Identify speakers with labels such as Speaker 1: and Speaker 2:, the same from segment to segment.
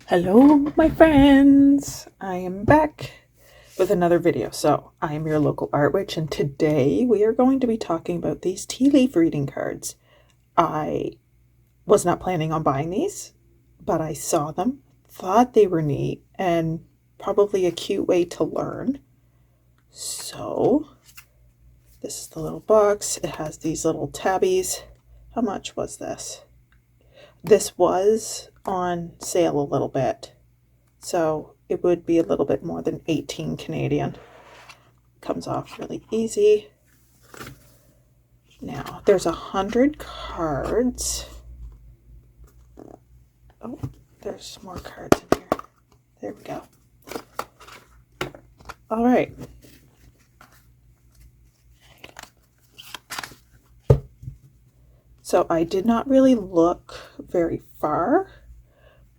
Speaker 1: Hello, my friends! I am back with another video. So, I am your local art witch, and today we are going to be talking about these tea leaf reading cards. I was not planning on buying these, but I saw them, thought they were neat, and probably a cute way to learn. So, this is the little box. It has these little tabbies. How much was this? This was on sale a little bit, so it would be a little bit more than 18 Canadian. Comes off really easy. Now, there's 100 cards. Oh, there's more cards in here. There we go. All right. So I did not really look very far,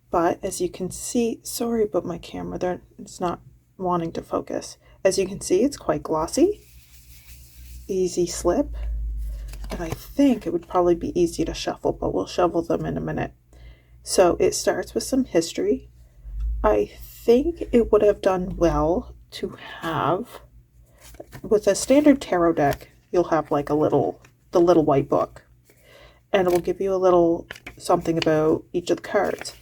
Speaker 1: but as you can see, sorry about my camera there, it's not wanting to focus. As you can see, it's quite glossy, easy slip, and I think it would probably be easy to shuffle, but we'll shuffle them in a minute. So it starts with some history. I think it would have done well to have, with a standard tarot deck, you'll have like the little white book, and it will give you a little something about each of the cards.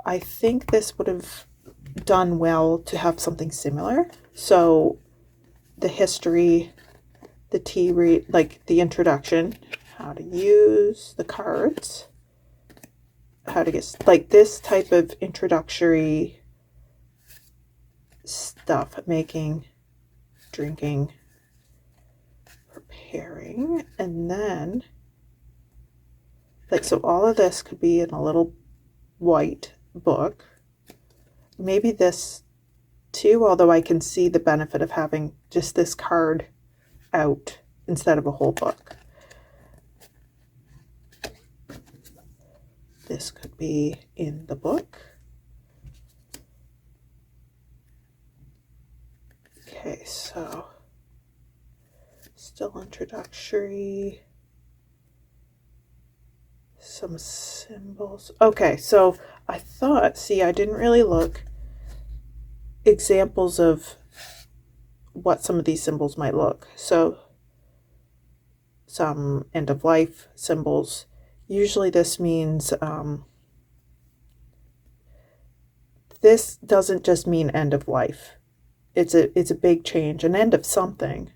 Speaker 1: I think this would have done well to have something similar. So the history, the tea read, like the introduction, how to use the cards, how to get, like this type of introductory stuff, making, drinking, preparing, and then like, so all of this could be in a little white book. Maybe this too, although I can see the benefit of having just this card out instead of a whole book. This could be in the book. Okay, so still introductory. Some symbols. Okay, so I thought, see, I didn't really look examples of what some of these symbols might look. So some end of life symbols. Usually this means this doesn't just mean end of life. It's a big change, an end of something.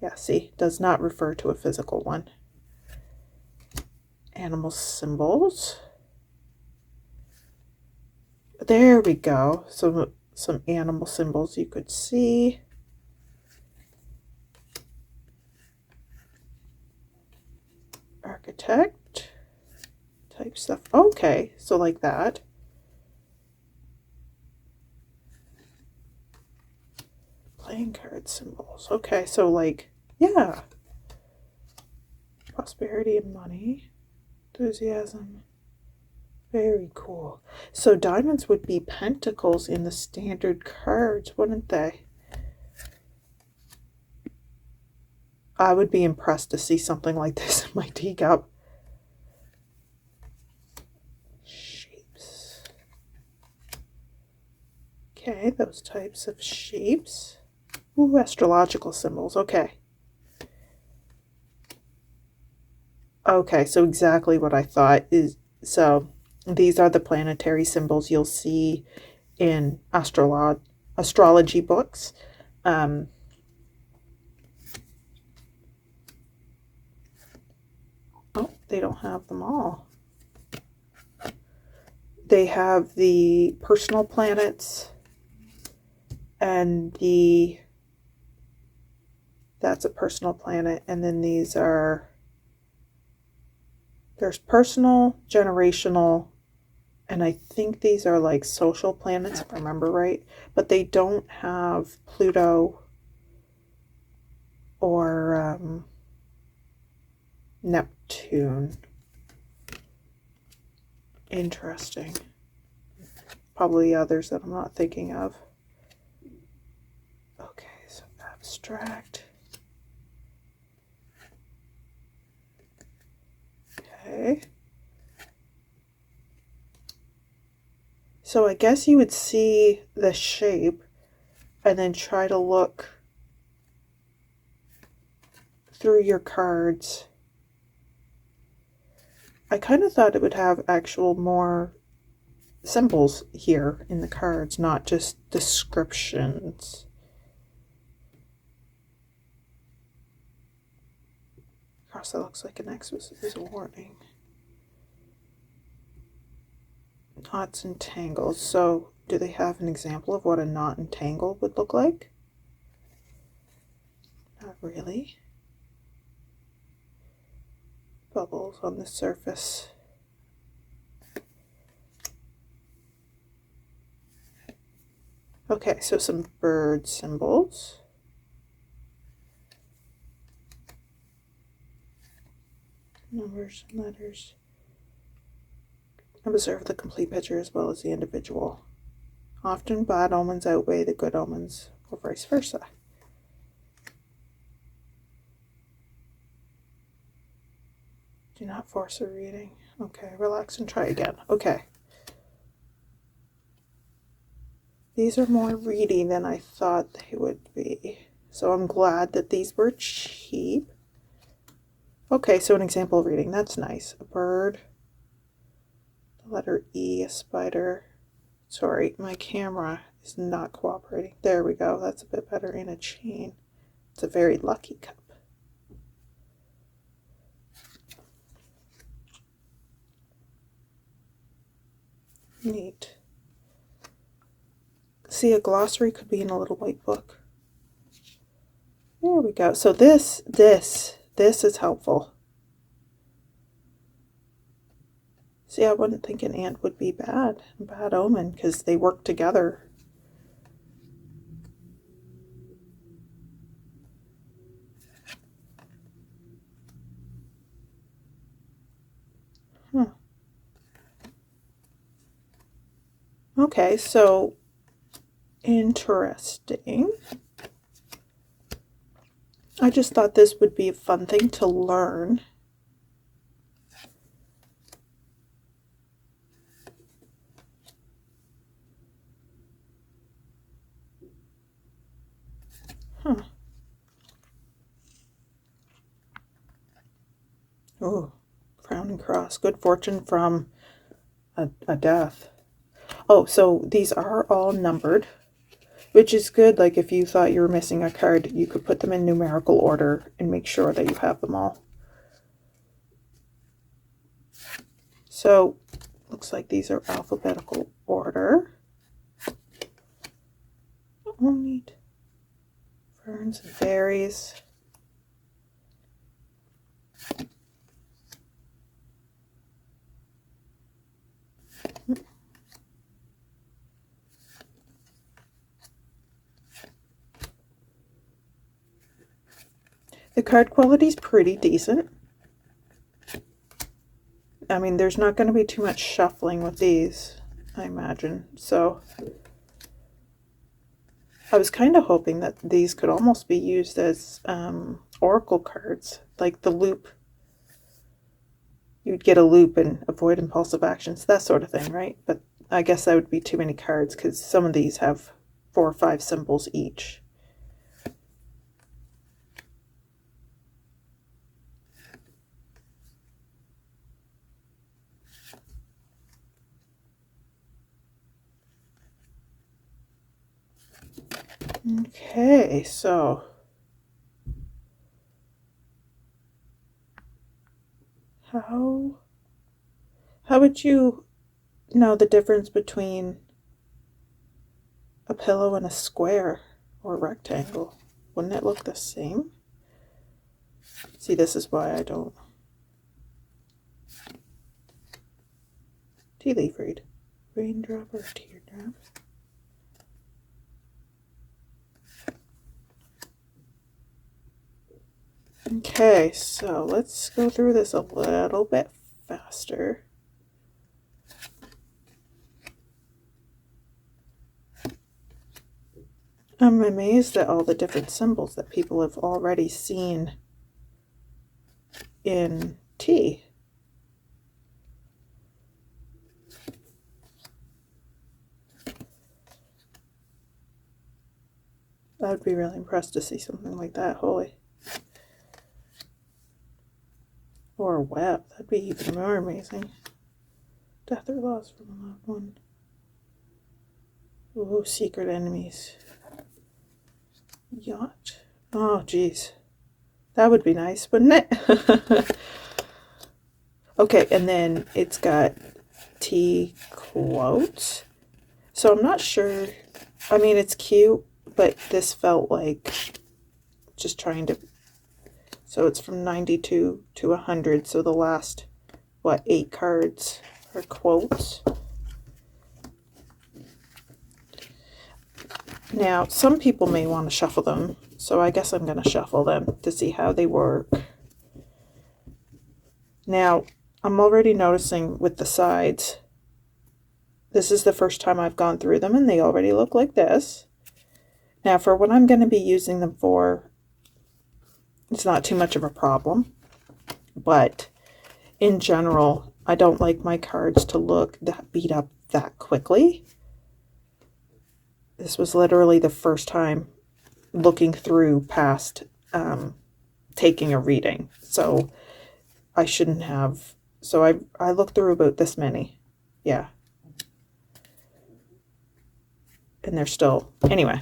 Speaker 1: Yeah, see, does not refer to a physical one. Animal symbols. There we go. Some animal symbols you could see. Architect type stuff. Okay, so like that. Playing card symbols. Okay, so like, yeah. Prosperity and money. Enthusiasm. Very cool. So diamonds would be pentacles in the standard cards, wouldn't they? I would be impressed to see something like this in my teacup. Shapes. Okay, those types of shapes. Ooh, astrological symbols. Okay. Okay, so exactly what I thought is, so these are the planetary symbols you'll see in astrology books. Oh, they don't have them all. They have the personal planets and that's a personal planet, and then these are, there's personal, generational, and I think these are like social planets, if I remember right, but they don't have Pluto or Neptune. Interesting. Probably others that I'm not thinking of. Okay, so abstract. Okay. So I guess you would see the shape and then try to look through your cards. I kind of thought it would have actual more symbols here in the cards, not just descriptions. Gosh, that looks like an X is a warning. Knots and tangles. So do they have an example of what a knot and tangle would look like? Not really. Bubbles on the surface. Okay, so some bird symbols. Numbers and letters. Observe the complete picture as well as the individual. Often bad omens outweigh the good omens, or vice versa. Do not force a reading. Okay, relax and try again. Okay. These are more reedy than I thought they would be. So I'm glad that these were cheap. Okay, so an example of reading. That's nice. A bird. The letter E, a spider. Sorry, my camera is not cooperating. There we go. That's a bit better. In a chain. It's a very lucky cup. Neat. See, a glossary could be in a little white book. There we go. So this is helpful. See, I wouldn't think an ant would be bad omen, because they work together. Huh. Okay, so interesting. I just thought this would be a fun thing to learn. Huh. Oh, crown and cross. Good fortune from a death. Oh, so these are all numbered, which is good. Like if you thought you were missing a card, you could put them in numerical order and make sure that you have them all. So looks like these are alphabetical order. Oh, neat. Ferns and berries. The card quality is pretty decent. I mean, there's not going to be too much shuffling with these, I imagine. So I was kind of hoping that these could almost be used as oracle cards, like the loop. You'd get a loop and avoid impulsive actions, that sort of thing, right? But I guess that would be too many cards because some of these have 4 or 5 symbols each. Okay, so how would you know the difference between a pillow and a square or rectangle? Wouldn't it look the same? See, this is why I don't. Tea leaf read. Raindrop or teardrop? Okay, so let's go through this a little bit faster. I'm amazed at all the different symbols that people have already seen in tea. I'd be really impressed to see something like that. Holy. Or a web. That'd be even more amazing. Death or loss from a loved one. Ooh, secret enemies. Yacht. Oh, geez. That would be nice, wouldn't it? Okay, and then it's got T quotes. So I'm not sure. I mean, it's cute, but this felt like just trying to. So it's from 92 to 100. So the last, what, 8 cards are quotes. Now, some people may want to shuffle them. So I guess I'm going to shuffle them to see how they work. Now, I'm already noticing with the sides, this is the first time I've gone through them and they already look like this. Now, for what I'm going to be using them for, it's not too much of a problem. But in general, I don't like my cards to look that beat up that quickly. This was literally the first time looking through past taking a reading. So I shouldn't have. So I looked through about this many. Yeah. And they're still, anyway.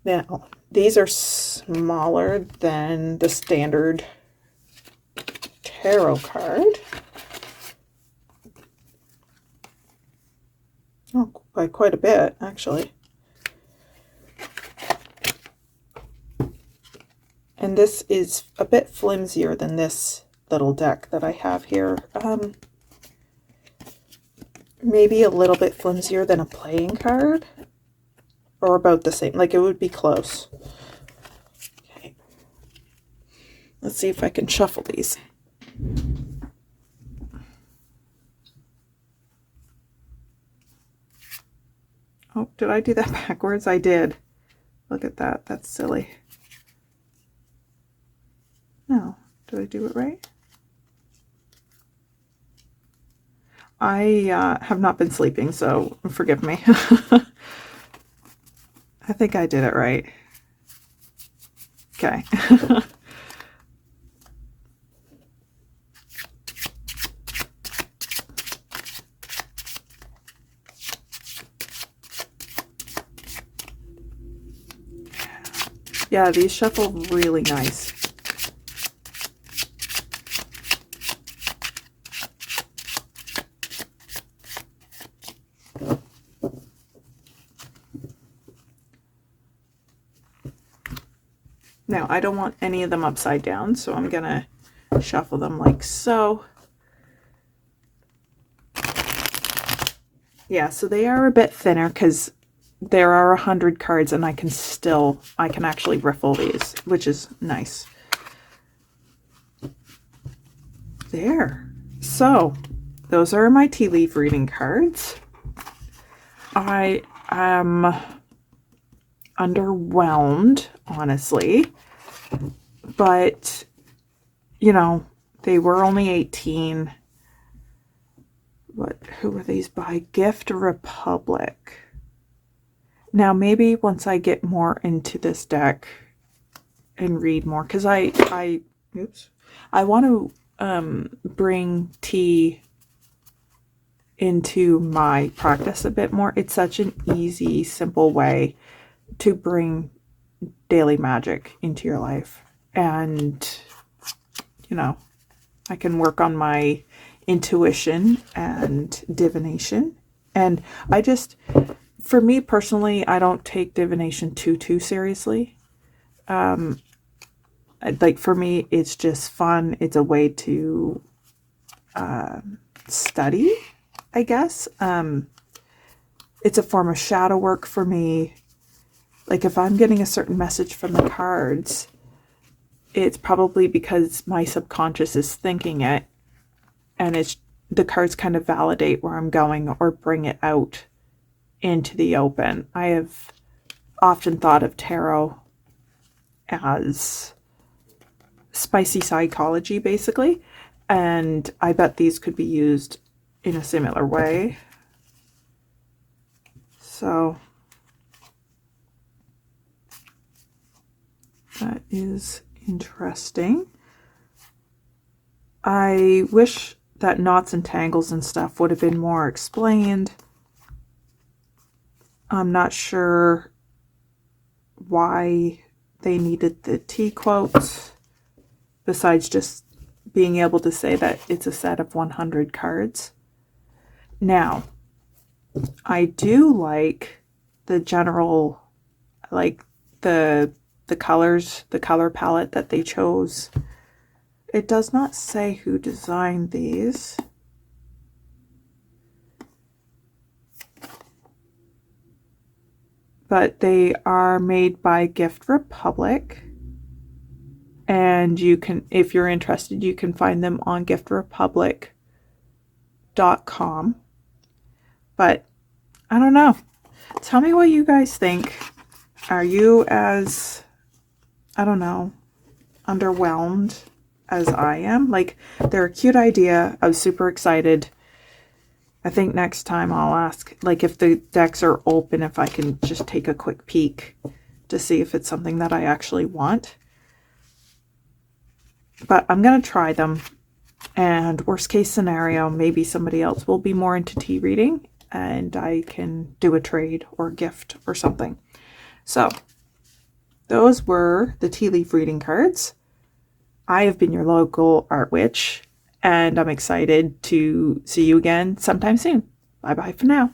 Speaker 1: Now, these are smaller than the standard tarot card. Oh, by quite a bit, actually. And this is a bit flimsier than this little deck that I have here. Maybe a little bit flimsier than a playing card. Or about the same. Like, it would be close. Okay. Let's see if I can shuffle these. Oh, did I do that backwards? I did. Look at that. That's silly. No. Did I do it right? I have not been sleeping, so forgive me. I think I did it right. Okay. Yeah, these shuffle really nice. Now, I don't want any of them upside down, so I'm going to shuffle them like so. Yeah, so they are a bit thinner because there are 100 cards and I can actually riffle these, which is nice. There. So, those are my tea leaf reading cards. I am underwhelmed, honestly, but you know, they were only 18. Who were these by? Gift Republic. Now maybe once I get more into this deck and read more, because I want to bring tea into my practice a bit more. It's such an easy, simple way to bring daily magic into your life. And, you know, I can work on my intuition and divination. And for me personally, I don't take divination too seriously. Like for me, it's just fun. It's a way to study, I guess. It's a form of shadow work for me. Like if I'm getting a certain message from the cards, it's probably because my subconscious is thinking it, and it's the cards kind of validate where I'm going or bring it out into the open. I have often thought of tarot as spicy psychology, basically, and I bet these could be used in a similar way. So That is interesting. I wish that knots and tangles and stuff would have been more explained. I'm not sure why they needed the T quotes, besides just being able to say that it's a set of 100 cards. Now, I do like the general, like the colors, the color palette that they chose. It does not say who designed these. But they are made by Gift Republic. And you can, if you're interested, you can find them on giftrepublic.com. But I don't know. Tell me what you guys think. Are you as, I don't know, underwhelmed as I am? Like, they're a cute idea. I was super excited. I think next time I'll ask, like, if the decks are open, if I can just take a quick peek to see if it's something that I actually want. But I'm going to try them. And worst case scenario, maybe somebody else will be more into tea reading and I can do a trade or a gift or something. So those were the tea leaf reading cards. I have been your local art witch, and I'm excited to see you again sometime soon. Bye bye for now.